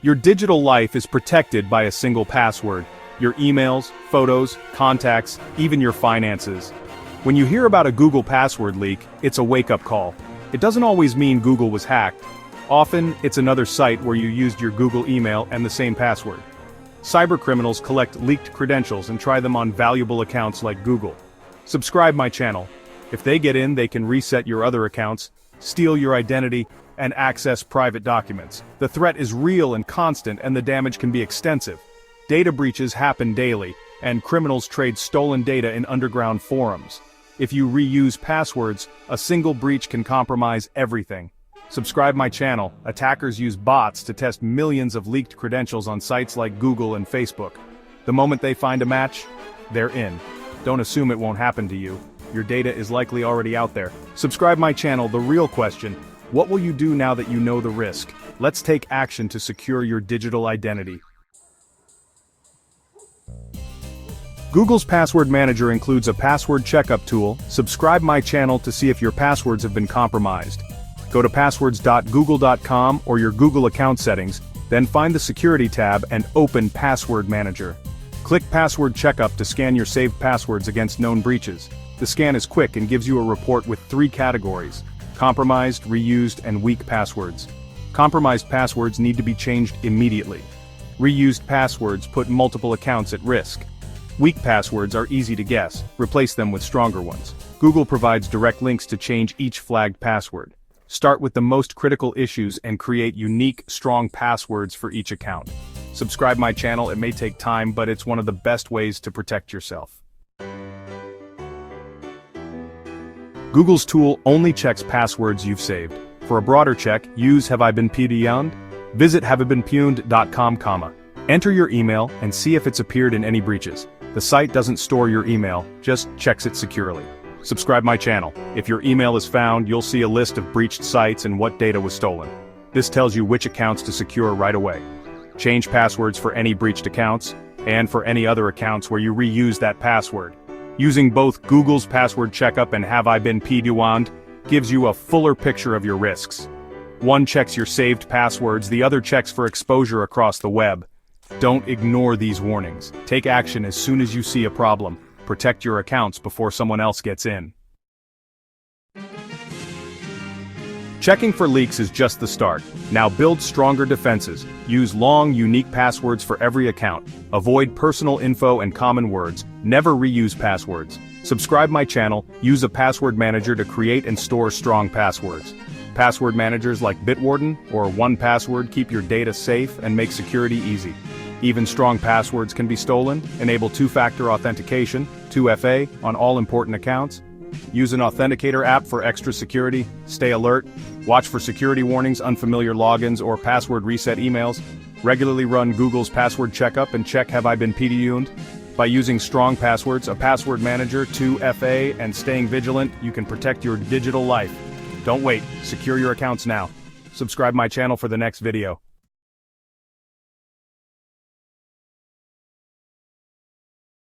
Your digital life is protected by a single password. Your emails, photos, contacts, even your finances. When you hear about a Google password leak, it's a wake-up call. It doesn't always mean Google was hacked. Often, it's another site where you used your Google email and the same password. Cybercriminals collect leaked credentials and try them on valuable accounts like Google. Subscribe my channel. If they get in, they can reset your other accounts, steal your identity, and access private documents. The threat is real and constant, and the damage can be extensive. Data breaches happen daily, and criminals trade stolen data in underground forums. If you reuse passwords, a single breach can compromise everything. Subscribe my channel. Attackers use bots to test millions of leaked credentials on sites like Google and Facebook. The moment they find a match, they're in. Don't assume it won't happen to you. Your data is likely already out there. Subscribe my channel. The real question: what will you do now that you know the risk? Let's take action to secure your digital identity. Google's Password Manager includes a password checkup tool. Subscribe my channel to see if your passwords have been compromised. Go to passwords.google.com or your Google account settings, then find the Security tab and open Password Manager. Click Password Checkup to scan your saved passwords against known breaches. The scan is quick and gives you a report with 3 categories: compromised, reused, and weak passwords. Compromised passwords need to be changed immediately. Reused passwords put multiple accounts at risk. Weak passwords are easy to guess. Replace them with stronger ones. Google provides direct links to change each flagged password. Start with the most critical issues and create unique, strong passwords for each account. Subscribe my channel. It may take time, but it's one of the best ways to protect yourself. Google's tool only checks passwords you've saved. For a broader check, use Have I Been Pwned? Visit haveibeenpwned.com, enter your email and see if it's appeared in any breaches. The site doesn't store your email, just checks it securely. Subscribe my channel. If your email is found, you'll see a list of breached sites and what data was stolen. This tells you which accounts to secure right away. Change passwords for any breached accounts, and for any other accounts where you reuse that password. Using both Google's Password Checkup and Have I Been Pwned gives you a fuller picture of your risks. One checks your saved passwords, the other checks for exposure across the web. Don't ignore these warnings. Take action as soon as you see a problem. Protect your accounts before someone else gets in. Checking for leaks is just the start. Now build stronger defenses. Use long, unique passwords for every account. Avoid personal info and common words. Never reuse passwords. Subscribe my channel. Use a password manager to create and store strong passwords. Password managers like Bitwarden or 1Password keep your data safe and make security easy. Even strong passwords can be stolen. Enable two-factor authentication, 2FA, on all important accounts. Use an authenticator app for extra security. Stay alert. Watch for security warnings, unfamiliar logins, or password reset emails. Regularly run Google's Password Checkup and check Have I Been Pwned? By using strong passwords, a password manager, 2FA, and staying vigilant, you can protect your digital life. Don't wait. Secure your accounts now. Subscribe my channel for the next video.